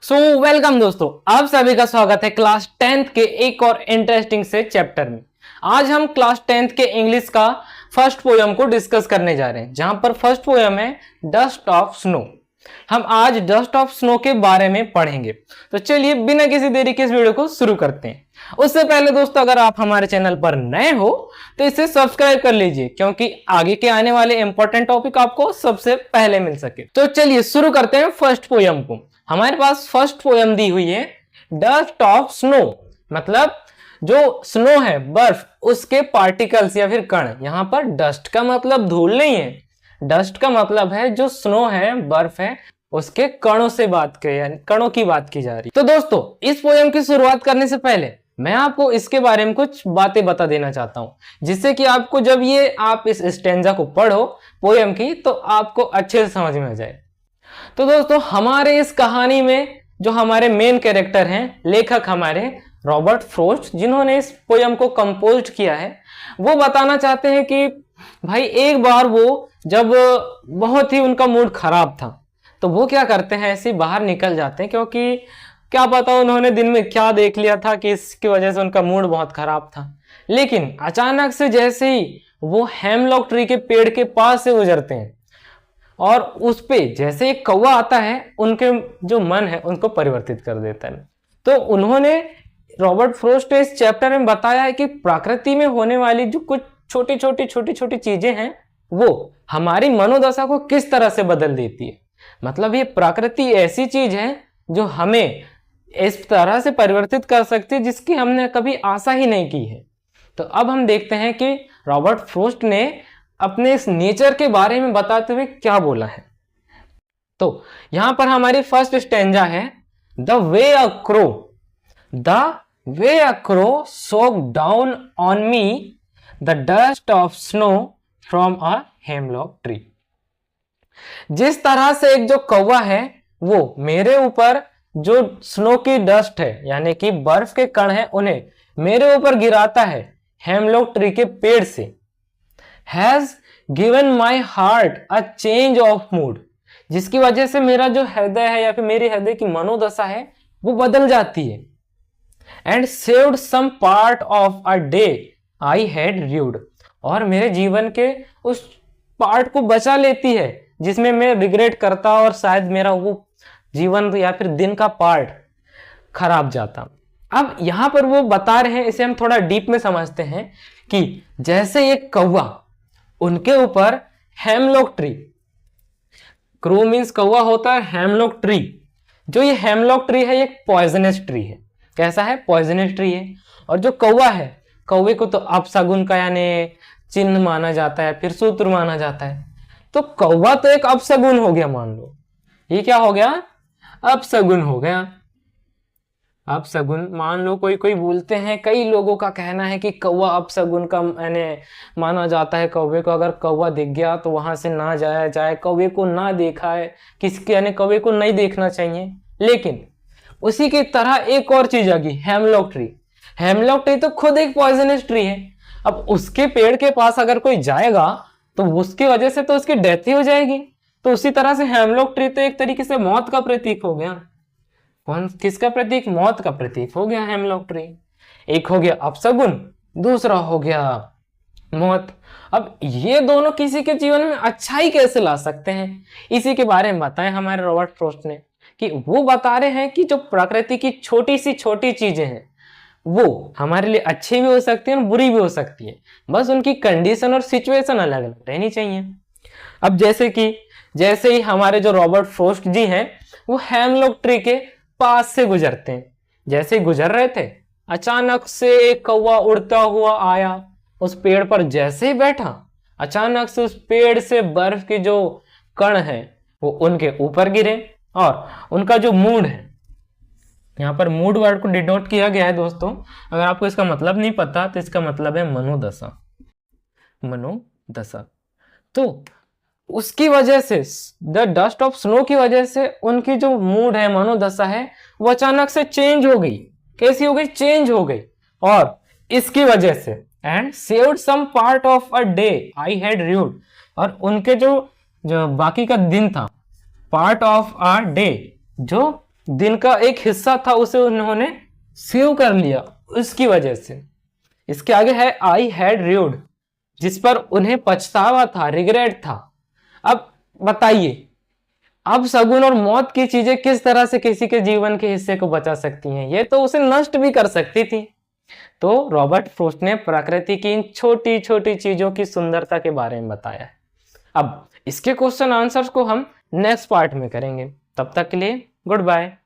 So welcome दोस्तों, आप सभी का स्वागत है क्लास 10th के एक और इंटरेस्टिंग से चैप्टर में। आज हम क्लास 10th के इंग्लिश का फर्स्ट पोयम को डिस्कस करने जा रहे हैं, जहां पर फर्स्ट पोयम है डस्ट ऑफ स्नो। हम आज डस्ट ऑफ स्नो के बारे में पढ़ेंगे। तो चलिए बिना किसी देरी के इस वीडियो को शुरू करते हैं। उससे पहले दोस्तों, अगर आप हमारे चैनल पर नए हो तो इसे सब्सक्राइब कर लीजिए, क्योंकि आगे के आने वाले इंपॉर्टेंट टॉपिक आपको सबसे पहले मिल सके। तो चलिए शुरू करते हैं फर्स्ट पोयम को। हमारे पास फर्स्ट पोयम दी हुई है डस्ट ऑफ स्नो, मतलब जो स्नो है, बर्फ, उसके पार्टिकल्स या फिर कण। यहां पर डस्ट का मतलब धूल नहीं है, डस्ट का मतलब है जो स्नो है, बर्फ है, उसके कणों से बात की, यानी कणों की बात की जा रही। तो दोस्तों, इस पोयम की शुरुआत करने से पहले मैं आपको इसके बारे में कुछ बातें बता देना चाहता हूं, जिससे कि आपको जब ये आप इस स्टेंजा को पढ़ो पोयम की, तो आपको अच्छे से समझ में आ जाए। तो दोस्तों, हमारे इस कहानी में जो हमारे मेन कैरेक्टर हैं, लेखक हमारे रॉबर्ट फ्रोस्ट, जिन्होंने इस पोयम को कंपोज किया है, वो बताना चाहते हैं कि भाई एक बार वो जब बहुत ही उनका मूड खराब था, तो वो क्या करते हैं, ऐसे बाहर निकल जाते हैं, क्योंकि क्या पता उन्होंने दिन में क्या देख लिया था कि इसकी वजह से उनका मूड बहुत खराब था। लेकिन अचानक से जैसे ही वो हेमलॉक ट्री के पेड़ के पास से गुजरते हैं और उस पे जैसे एक कौवा आता है, उनके जो मन है उनको परिवर्तित कर देता है। तो उन्होंने, रॉबर्ट फ्रोस्ट ने इस चैप्टर में बताया है कि प्रकृति में होने वाली जो कुछ छोटी छोटी चीजें हैं, वो हमारी मनोदशा को किस तरह से बदल देती है। मतलब ये प्रकृति ऐसी चीज है जो हमें इस तरह से परिवर्तित कर सकती है जिसकी हमने कभी आशा ही नहीं की है। तो अब हम देखते हैं कि रॉबर्ट फ्रोस्ट ने अपने इस नेचर के बारे में बताते हुए क्या बोला है। तो यहां पर हमारी फर्स्ट स्टेंजा है, the way a crow soak down on me the dust of snow from a hemlock tree. जिस तरह से एक जो कौवा है वो मेरे ऊपर जो स्नो की डस्ट है, यानी कि बर्फ के कण है, उन्हें मेरे ऊपर गिराता है हेमलॉक ट्री के पेड़ से। Has given my heart a change of mood, जिसकी वजह से मेरा जो हृदय है या फिर मेरे हृदय की मनोदशा है वो बदल जाती है। And saved some part of a day I had rued, और मेरे जीवन के उस पार्ट को बचा लेती है जिसमें मैं रिग्रेट करता और शायद मेरा वो जीवन या फिर दिन का पार्ट खराब जाता। अब यहां पर वो बता रहे हैं, इसे हम थोड़ा डीप में समझते हैं कि जैसे एक कौवा, उनके ऊपर हेमलॉक ट्री, क्रो मीन्स कौवा होता है, हेमलॉक ट्री, जो ये हेमलॉक ट्री है, एक पॉइजनस ट्री है। कैसा है? पॉइजनस ट्री है। और जो कौवा है, कौवे को तो अपशगुन का यानी चिन्ह माना जाता है, फिर सूत्र माना जाता है। तो कौवा तो एक अपशगुन हो गया, मान लो ये क्या हो गया, अपशगुन हो गया। अपशगुन मान लो, कोई कोई बोलते हैं, कई लोगों का कहना है कि कौवा अपशगुन का यानी माना जाता है। कौवे को अगर कौवा दिख गया तो वहां से ना जाया जाए, कौवे को ना देखा है किसके, यानी कौवे को नहीं देखना चाहिए। लेकिन उसी की तरह एक और चीज आ गई, हेमलॉक ट्री। हेमलॉक ट्री तो खुद एक पॉइजनस ट्री है। अब उसके पेड़ के पास अगर कोई जाएगा तो उसकी वजह से तो उसकी डेथ ही हो जाएगी। तो उसी तरह से हेमलॉक ट्री तो एक तरीके से मौत का प्रतीक हो गया। कौन, किसका प्रतीक? मौत का प्रतीक हो गया हेमलॉक ट्री। एक हो गया अपशगुन, दूसरा हो गया मौत। अब ये दोनों किसी के जीवन में अच्छाई कैसे ला सकते हैं, इसी के बारे में बताएं हमारे रॉबर्ट फ्रोस्ट ने। कि वो बता रहे हैं कि जो प्रकृति की छोटी सी छोटी चीजें हैं वो हमारे लिए अच्छी भी हो सकती है और बुरी भी हो सकती है, बस उनकी कंडीशन और सिचुएशन अलग अलग रहनी चाहिए। अब जैसे ही हमारे जो रॉबर्ट फ्रोस्ट जी हैं, वो हेमलॉक ट्री के पास से गुजरते हैं। जैसे ही गुजर रहे थे, अचानक से एक कौवा उड़ता हुआ आया, उस पेड़ पर जैसे ही बैठा, अचानक से उस पेड़ से बर्फ के जो कण है वो उनके ऊपर गिरे, और उनका जो मूड है, यहाँ पर मूड वर्ड को डिनोट किया गया है दोस्तों। अगर आपको इसका मतलब नहीं पता तो इसका मतलब है मनोदशा। मनोदशा। तो उसकी वजह से, द डस्ट ऑफ स्नो की वजह से उनकी जो मूड है, मनोदशा है, वो अचानक से चेंज हो गई। कैसी हो गई? चेंज हो गई। और इसकी वजह से, and saved some part of a day I had rued, और उनके जो बाकी का दिन था, पार्ट ऑफ अ डे, जो दिन का एक हिस्सा था उसे उन्होंने सेव कर लिया, उसकी वजह से। इसके आगे है आई हैड रिव्ड, जिस पर उन्हें पछतावा था, रिग्रेट था। अब बताइए, अब शगुन और मौत की चीजें किस तरह से किसी के जीवन के हिस्से को बचा सकती हैं? ये तो उसे नष्ट भी कर सकती थी। तो रॉबर्ट फ्रॉस्ट ने प्रकृति की इन छोटी छोटी चीजों की सुंदरता के बारे में बताया है। अब इसके क्वेश्चन आंसर्स को हम नेक्स्ट पार्ट में करेंगे। तब तक के लिए गुड बाय।